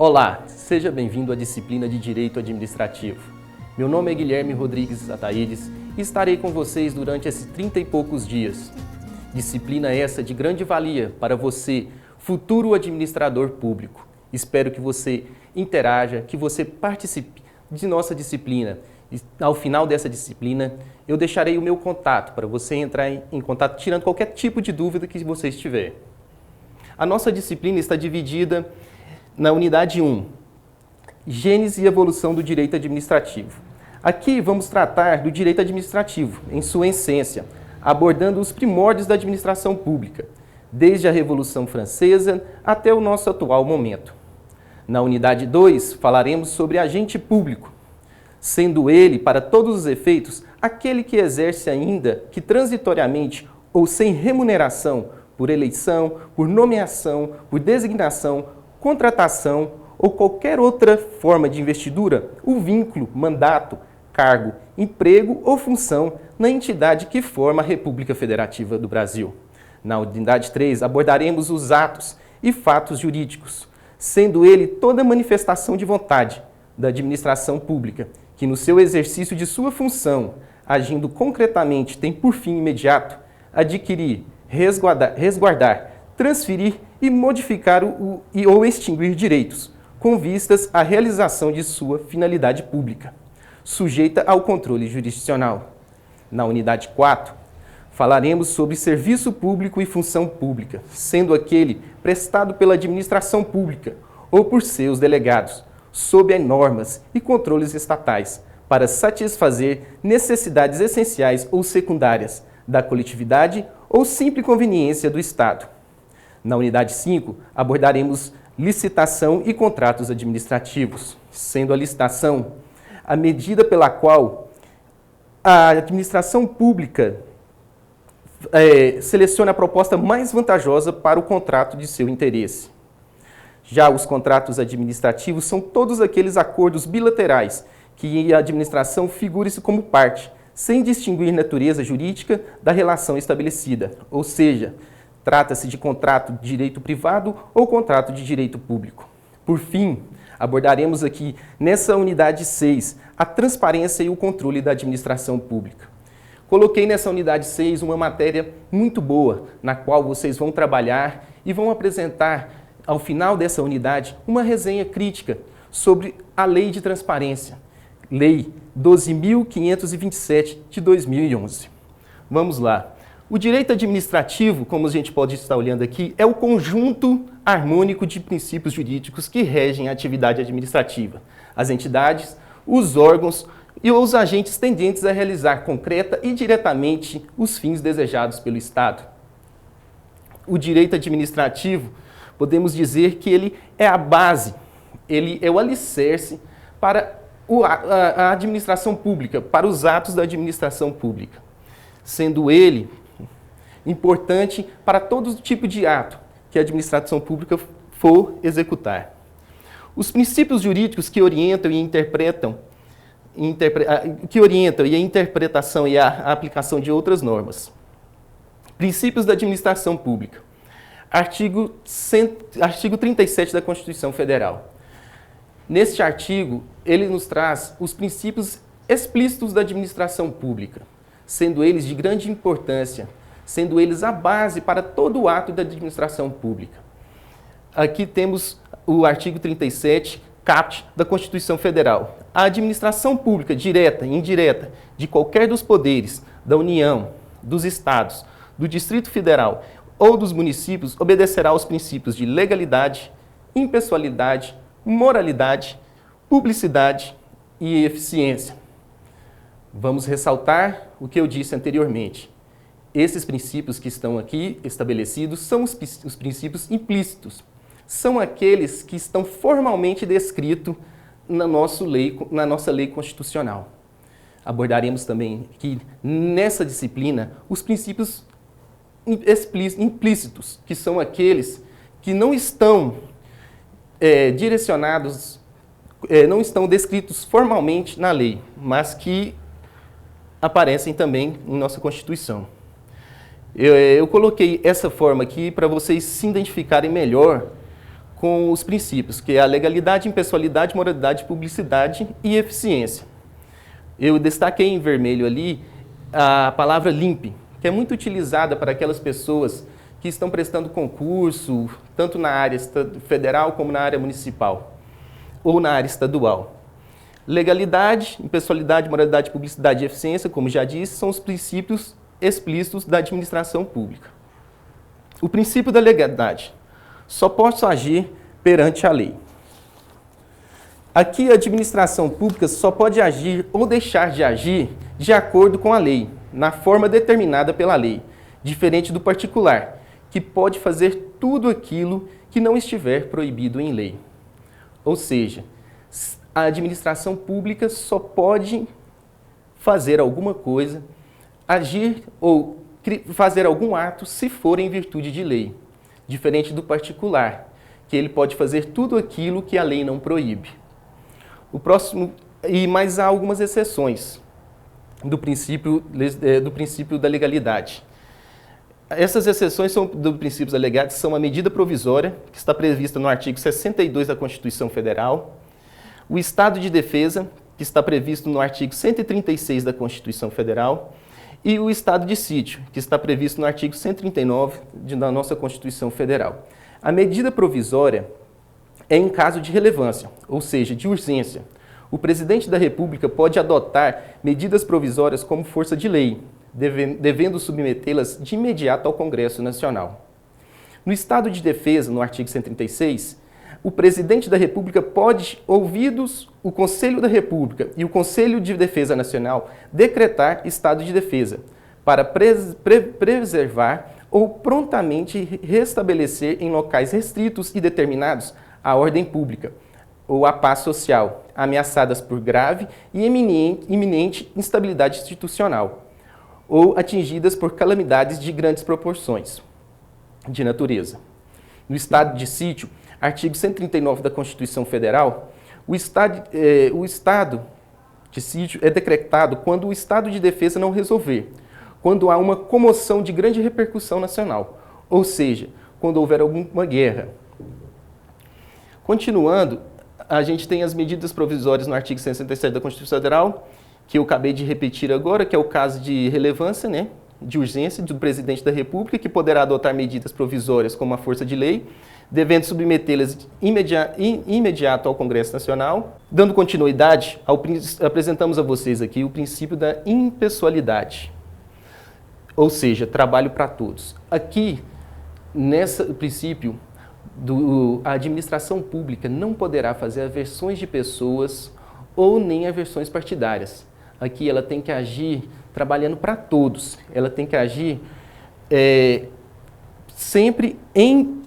Olá, seja bem-vindo à disciplina de Direito Administrativo. Meu nome é Guilherme Rodrigues Ataídes e estarei com vocês durante esses 30 e poucos dias. Disciplina essa de grande valia para você, futuro administrador público. Espero que você interaja, que você participe de nossa disciplina. E, ao final dessa disciplina, eu deixarei o meu contato para você entrar em contato tirando qualquer tipo de dúvida que você estiver. A nossa disciplina está dividida na unidade 1, Gênese e evolução do direito administrativo. Aqui vamos tratar do direito administrativo, em sua essência, abordando os primórdios da administração pública, desde a Revolução Francesa até o nosso atual momento. Na unidade 2, falaremos sobre agente público, sendo ele, para todos os efeitos, aquele que exerce ainda que transitoriamente ou sem remuneração, por eleição, por nomeação, por designação, contratação ou qualquer outra forma de investidura, o vínculo, mandato, cargo, emprego ou função na entidade que forma a República Federativa do Brasil. Na unidade 3, abordaremos os atos e fatos jurídicos, sendo ele toda manifestação de vontade da administração pública, que no seu exercício de sua função, agindo concretamente, tem por fim imediato adquirir, resguardar, transferir e modificar ou extinguir direitos, com vistas à realização de sua finalidade pública, sujeita ao controle jurisdicional. Na unidade 4, falaremos sobre serviço público e função pública, sendo aquele prestado pela administração pública ou por seus delegados, sob as normas e controles estatais, para satisfazer necessidades essenciais ou secundárias da coletividade ou simples conveniência do Estado. Na unidade 5, abordaremos licitação e contratos administrativos, sendo a licitação a medida pela qual a administração pública seleciona a proposta mais vantajosa para o contrato de seu interesse. Já os contratos administrativos são todos aqueles acordos bilaterais que a administração figure-se como parte, sem distinguir natureza jurídica da relação estabelecida, ou seja, trata-se de contrato de direito privado ou contrato de direito público. Por fim, abordaremos aqui, nessa unidade 6, a transparência e o controle da administração pública. Coloquei nessa unidade 6 uma matéria muito boa, na qual vocês vão trabalhar e vão apresentar, ao final dessa unidade, uma resenha crítica sobre a Lei de Transparência, Lei 12.527 de 2011. Vamos lá. O direito administrativo, como a gente pode estar olhando aqui, é o conjunto harmônico de princípios jurídicos que regem a atividade administrativa, as entidades, os órgãos e os agentes tendentes a realizar concreta e diretamente os fins desejados pelo Estado. O direito administrativo, podemos dizer que ele é a base, ele é o alicerce para a administração pública, para os atos da administração pública, sendo ele importante para todo tipo de ato que a administração pública for executar. Os princípios jurídicos que orientam e interpretam a interpretação e a aplicação de outras normas. Princípios da administração pública. Artigo 37 da Constituição Federal. Neste artigo, ele nos traz os princípios explícitos da administração pública, sendo eles de grande importância, sendo eles a base para todo o ato da administração pública. Aqui temos o artigo 37, caput da Constituição Federal. A administração pública, direta e indireta, de qualquer dos poderes, da União, dos Estados, do Distrito Federal ou dos municípios, obedecerá aos princípios de legalidade, impessoalidade, moralidade, publicidade e eficiência. Vamos ressaltar o que eu disse anteriormente. Esses princípios que estão aqui estabelecidos são os princípios implícitos. São aqueles que estão formalmente descritos na nossa lei constitucional. Abordaremos também aqui, nessa disciplina, os princípios implícitos, que são aqueles que não estão direcionados, não estão descritos formalmente na lei, mas que aparecem também em nossa Constituição. Eu coloquei essa forma aqui para vocês se identificarem melhor com os princípios, que é a legalidade, impessoalidade, moralidade, publicidade e eficiência. Eu destaquei em vermelho ali a palavra limpe, que é muito utilizada para aquelas pessoas que estão prestando concurso, tanto na área federal como na área municipal, ou na área estadual. Legalidade, impessoalidade, moralidade, publicidade e eficiência, como já disse, são os princípios explícitos da administração pública. O princípio da legalidade. Só posso agir perante a lei. Aqui a administração pública só pode agir ou deixar de agir de acordo com a lei, na forma determinada pela lei, diferente do particular, que pode fazer tudo aquilo que não estiver proibido em lei. Ou seja, a administração pública só pode fazer alguma coisa, agir ou fazer algum ato se for em virtude de lei, diferente do particular, que ele pode fazer tudo aquilo que a lei não proíbe. Mas há algumas exceções do princípio da legalidade. Essas exceções do princípio da legalidade são a medida provisória, que está prevista no artigo 62 da Constituição Federal, o estado de defesa, que está previsto no artigo 136 da Constituição Federal, e o estado de sítio, que está previsto no artigo 139 da nossa Constituição Federal. A medida provisória é em caso de relevância, ou seja, de urgência. O presidente da República pode adotar medidas provisórias como força de lei, devendo submetê-las de imediato ao Congresso Nacional. No estado de defesa, no artigo 136, o presidente da República pode, ouvidos o Conselho da República e o Conselho de Defesa Nacional, decretar estado de defesa para preservar ou prontamente restabelecer em locais restritos e determinados a ordem pública ou a paz social, ameaçadas por grave e iminente instabilidade institucional, ou atingidas por calamidades de grandes proporções de natureza. No estado de sítio, artigo 139 da Constituição Federal, o estado de sítio é decretado quando o estado de defesa não resolver, quando há uma comoção de grande repercussão nacional, ou seja, quando houver alguma guerra. Continuando, a gente tem as medidas provisórias no artigo 167 da Constituição Federal, que eu acabei de repetir agora, que é o caso de relevância, de urgência do presidente da República, que poderá adotar medidas provisórias como a força de lei, devendo submetê-las imediato ao Congresso Nacional. Dando continuidade, apresentamos a vocês aqui o princípio da impessoalidade, ou seja, trabalho para todos. Aqui, nesse princípio, a administração pública não poderá fazer aversões de pessoas ou nem aversões partidárias. Aqui ela tem que agir trabalhando para todos, ela tem que agir sempre em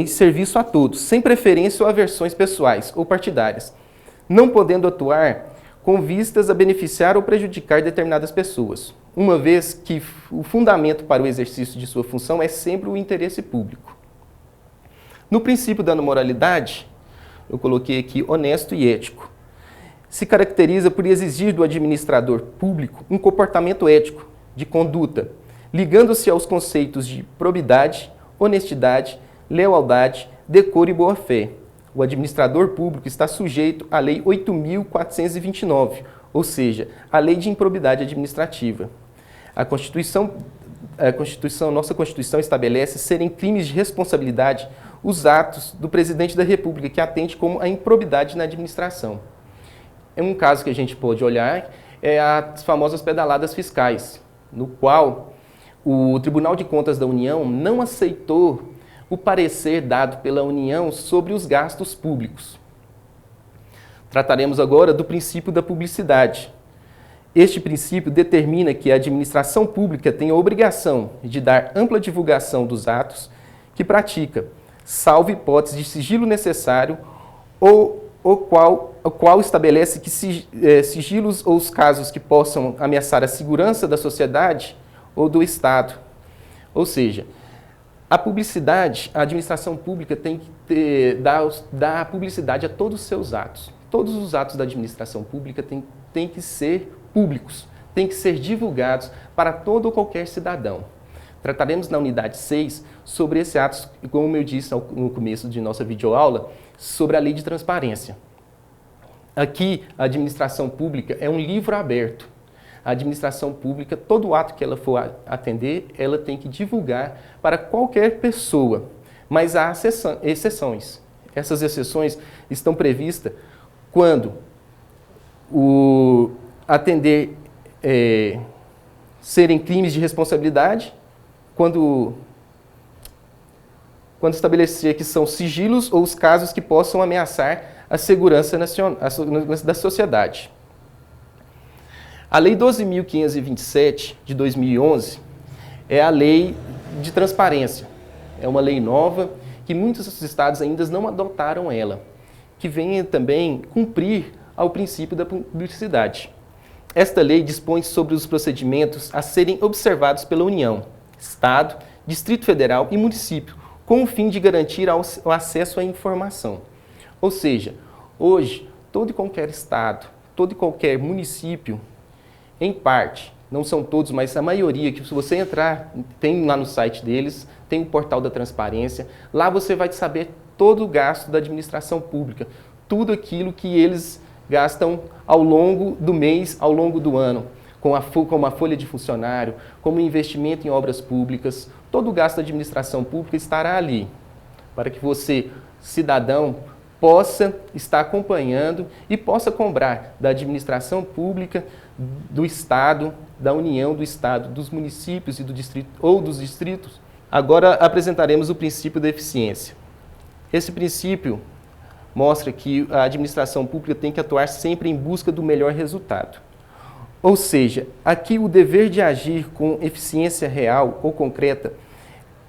serviço a todos, sem preferência ou aversões pessoais ou partidárias, não podendo atuar com vistas a beneficiar ou prejudicar determinadas pessoas, uma vez que o fundamento para o exercício de sua função é sempre o interesse público. No princípio da moralidade, eu coloquei aqui honesto e ético, se caracteriza por exigir do administrador público um comportamento ético, de conduta, ligando-se aos conceitos de probidade, honestidade, lealdade, decoro e boa-fé. O administrador público está sujeito à Lei 8.429, ou seja, à Lei de Improbidade Administrativa. Nossa Constituição estabelece serem crimes de responsabilidade os atos do presidente da República que atente como a improbidade na administração. Um caso que a gente pode olhar é as famosas pedaladas fiscais, no qual o Tribunal de Contas da União não aceitou o parecer dado pela União sobre os gastos públicos. Trataremos agora do princípio da publicidade. Este princípio determina que a administração pública tem a obrigação de dar ampla divulgação dos atos que pratica, salvo hipótese de sigilo necessário o qual estabelece que sigilos ou os casos que possam ameaçar a segurança da sociedade ou do Estado. Ou seja, a publicidade, a administração pública tem que dar publicidade a todos os seus atos. Todos os atos da administração pública têm que ser públicos, têm que ser divulgados para todo ou qualquer cidadão. Trataremos na unidade 6 sobre esse ato, como eu disse no começo de nossa videoaula, sobre a lei de transparência. Aqui, a administração pública é um livro aberto. A administração pública, todo ato que ela for atender, ela tem que divulgar para qualquer pessoa, mas há exceções. Essas exceções estão previstas quando atender serem crimes de responsabilidade, quando estabelecer que são sigilos ou os casos que possam ameaçar a segurança da sociedade. A Lei 12.527, de 2011, é a lei de transparência. É uma lei nova que muitos estados ainda não adotaram ela, que vem também cumprir ao princípio da publicidade. Esta lei dispõe sobre os procedimentos a serem observados pela União, Estado, Distrito Federal e município, com o fim de garantir o acesso à informação. Ou seja, hoje, todo e qualquer estado, todo e qualquer município, em parte, não são todos, mas a maioria, que se você entrar, tem lá no site deles, tem o portal da transparência, lá você vai saber todo o gasto da administração pública, tudo aquilo que eles gastam ao longo do mês, ao longo do ano, como a folha de funcionário, como investimento em obras públicas, todo o gasto da administração pública estará ali, para que você, cidadão, possa estar acompanhando e possa cobrar da administração pública, do Estado, da União do Estado, dos municípios e do distrito ou dos distritos. Agora apresentaremos o princípio da eficiência. Esse princípio mostra que a administração pública tem que atuar sempre em busca do melhor resultado. Ou seja, aqui o dever de agir com eficiência real ou concreta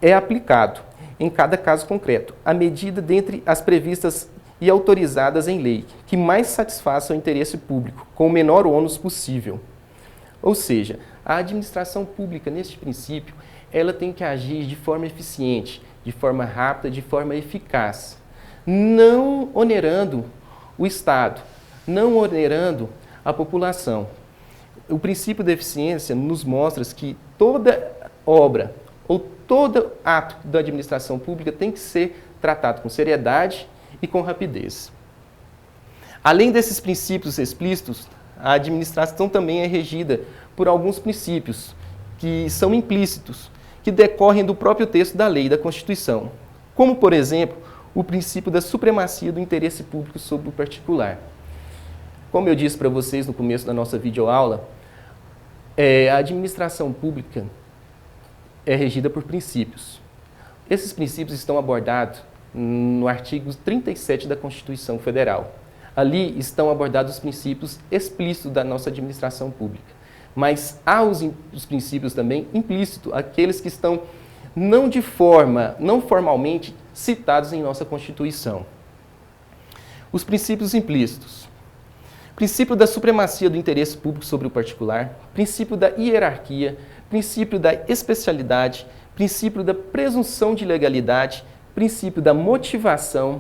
é aplicado em cada caso concreto, à medida dentre as previstas e autorizadas em lei, que mais satisfaçam o interesse público, com o menor ônus possível. Ou seja, a administração pública, neste princípio, ela tem que agir de forma eficiente, de forma rápida, de forma eficaz, não onerando o Estado, não onerando a população. O princípio da eficiência nos mostra que toda obra ou todo ato da administração pública tem que ser tratado com seriedade e com rapidez. Além desses princípios explícitos, a administração também é regida por alguns princípios que são implícitos, que decorrem do próprio texto da lei e da Constituição, como, por exemplo, o princípio da supremacia do interesse público sobre o particular. Como eu disse para vocês no começo da nossa videoaula, a administração pública é regida por princípios. Esses princípios estão abordados no artigo 37 da Constituição Federal. Ali estão abordados os princípios explícitos da nossa administração pública. Mas há os princípios também implícitos, aqueles que estão não formalmente citados em nossa Constituição. Os princípios implícitos. Princípio da supremacia do interesse público sobre o particular, princípio da hierarquia, princípio da especialidade, princípio da presunção de legalidade, princípio da motivação,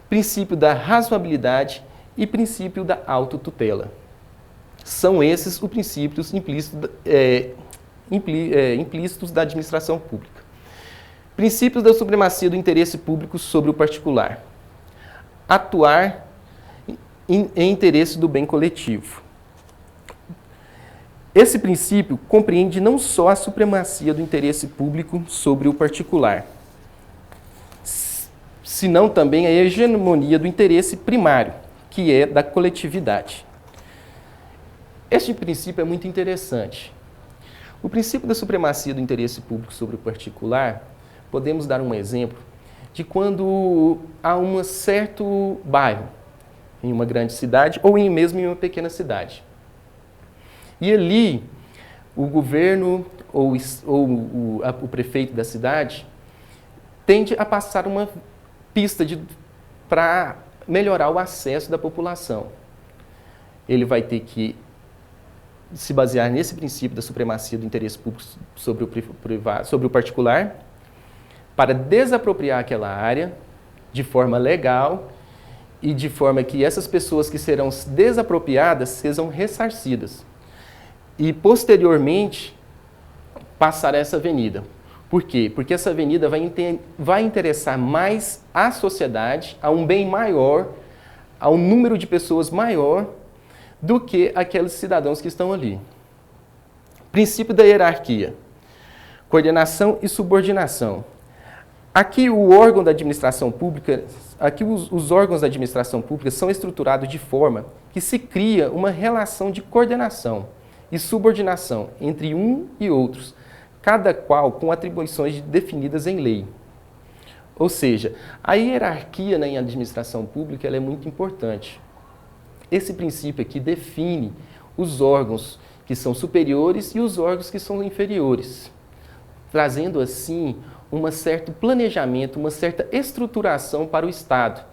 princípio da razoabilidade e princípio da autotutela. São esses os princípios implícitos da administração pública. Princípios da supremacia do interesse público sobre o particular. Atuar em interesse do bem coletivo. Esse princípio compreende não só a supremacia do interesse público sobre o particular, senão também a hegemonia do interesse primário, que é da coletividade. Este princípio é muito interessante. O princípio da supremacia do interesse público sobre o particular, podemos dar um exemplo de quando há um certo bairro, em uma grande cidade ou mesmo em uma pequena cidade. E ali, o governo ou o prefeito da cidade tende a passar uma pista para melhorar o acesso da população. Ele vai ter que se basear nesse princípio da supremacia do interesse público sobre o particular para desapropriar aquela área de forma legal e de forma que essas pessoas que serão desapropriadas sejam ressarcidas. E, posteriormente, passar essa avenida. Por quê? Porque essa avenida vai interessar mais à sociedade, a um bem maior, a um número de pessoas maior do que aqueles cidadãos que estão ali. Princípio da hierarquia. Coordenação e subordinação. Aqui o órgão da administração pública, os órgãos da administração pública são estruturados de forma que se cria uma relação de coordenação e subordinação entre um e outros, cada qual com atribuições definidas em lei. Ou seja, a hierarquia na administração pública ela é muito importante. Esse princípio aqui define os órgãos que são superiores e os órgãos que são inferiores, trazendo assim um certo planejamento, uma certa estruturação para o Estado.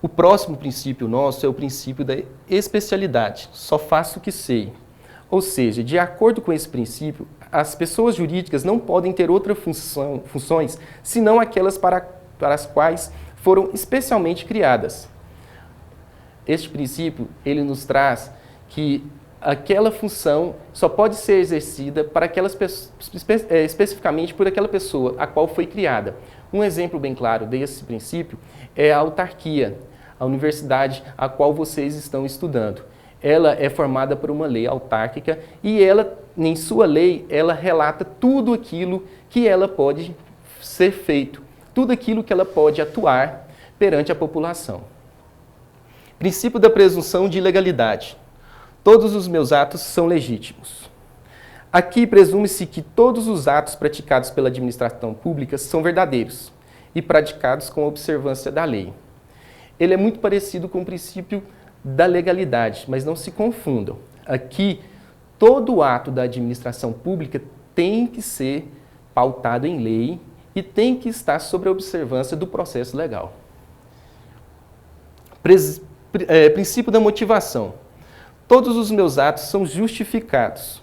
O próximo princípio nosso é o princípio da especialidade, só faço o que sei. Ou seja, de acordo com esse princípio, as pessoas jurídicas não podem ter outras funções senão aquelas para as quais foram especialmente criadas. Este princípio, ele nos traz que aquela função só pode ser exercida para especificamente por aquela pessoa a qual foi criada. Um exemplo bem claro desse princípio é a autarquia, a universidade a qual vocês estão estudando. Ela é formada por uma lei autárquica e ela, em sua lei, ela relata tudo aquilo que ela pode ser feito, tudo aquilo que ela pode atuar perante a população. Princípio da presunção de legalidade. Todos os meus atos são legítimos. Aqui presume-se que todos os atos praticados pela administração pública são verdadeiros e praticados com observância da lei. Ele é muito parecido com o princípio da legalidade, mas não se confundam. Aqui, todo ato da administração pública tem que ser pautado em lei e tem que estar sob a observância do processo legal. Princípio da motivação. Todos os meus atos são justificados.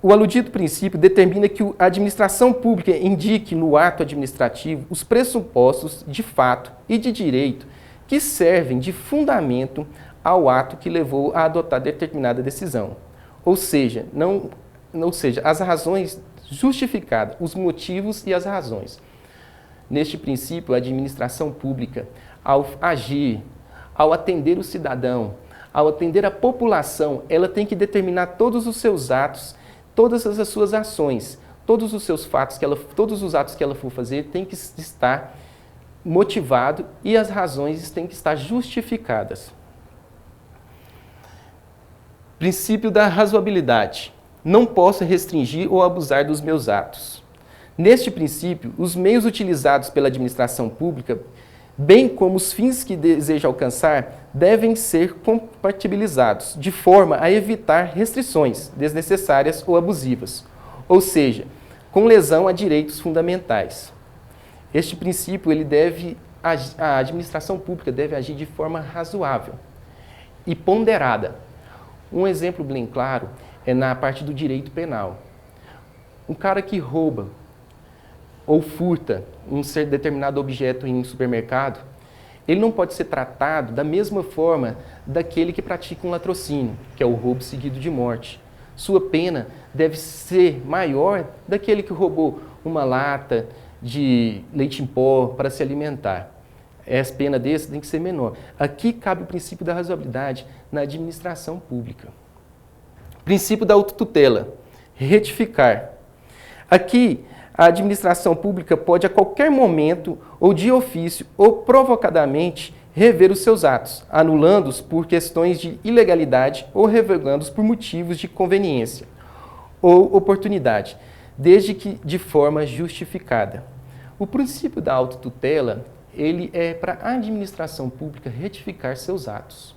O aludido princípio determina que a administração pública indique no ato administrativo os pressupostos de fato e de direito que servem de fundamento ao ato que levou a adotar determinada decisão. Ou seja, as razões justificadas, os motivos e as razões. Neste princípio, a administração pública, ao agir, ao atender o cidadão, ao atender a população, ela tem que determinar todos os seus atos, todas as suas ações, todos os seus fatos, todos os atos que ela for fazer tem que estar motivado e as razões têm que estar justificadas. Princípio da razoabilidade. Não posso restringir ou abusar dos meus atos. Neste princípio, os meios utilizados pela administração pública, bem como os fins que deseja alcançar, devem ser compatibilizados, de forma a evitar restrições desnecessárias ou abusivas, ou seja, com lesão a direitos fundamentais. Este princípio, a administração pública deve agir de forma razoável e ponderada. Um exemplo bem claro é na parte do direito penal. Um cara que rouba ou furta um determinado objeto em um supermercado, ele não pode ser tratado da mesma forma daquele que pratica um latrocínio, que é o roubo seguido de morte. Sua pena deve ser maior daquele que roubou uma lata de leite em pó para se alimentar. Essa pena desse tem que ser menor. Aqui cabe o princípio da razoabilidade na administração pública. Princípio da autotutela. Retificar. Aqui, a administração pública pode a qualquer momento, ou de ofício, ou provocadamente, rever os seus atos, anulando-os por questões de ilegalidade ou revogando-os por motivos de conveniência ou oportunidade, desde que de forma justificada. O princípio da autotutela, ele é para a administração pública retificar seus atos.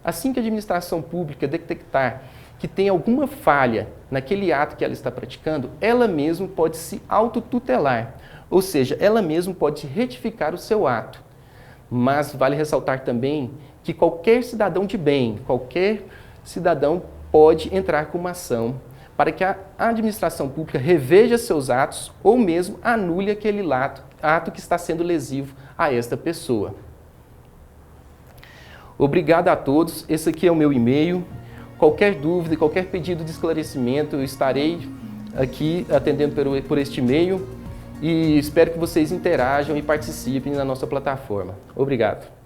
Assim que a administração pública detectar que tem alguma falha naquele ato que ela está praticando, ela mesma pode se autotutelar, ou seja, ela mesma pode retificar o seu ato. Mas vale ressaltar também que qualquer cidadão de bem, qualquer cidadão pode entrar com uma ação para que a administração pública reveja seus atos ou mesmo anule aquele ato que está sendo lesivo a esta pessoa. Obrigado a todos. Esse aqui é o meu e-mail. Qualquer dúvida, qualquer pedido de esclarecimento, eu estarei aqui atendendo por este e-mail e espero que vocês interajam e participem na nossa plataforma. Obrigado.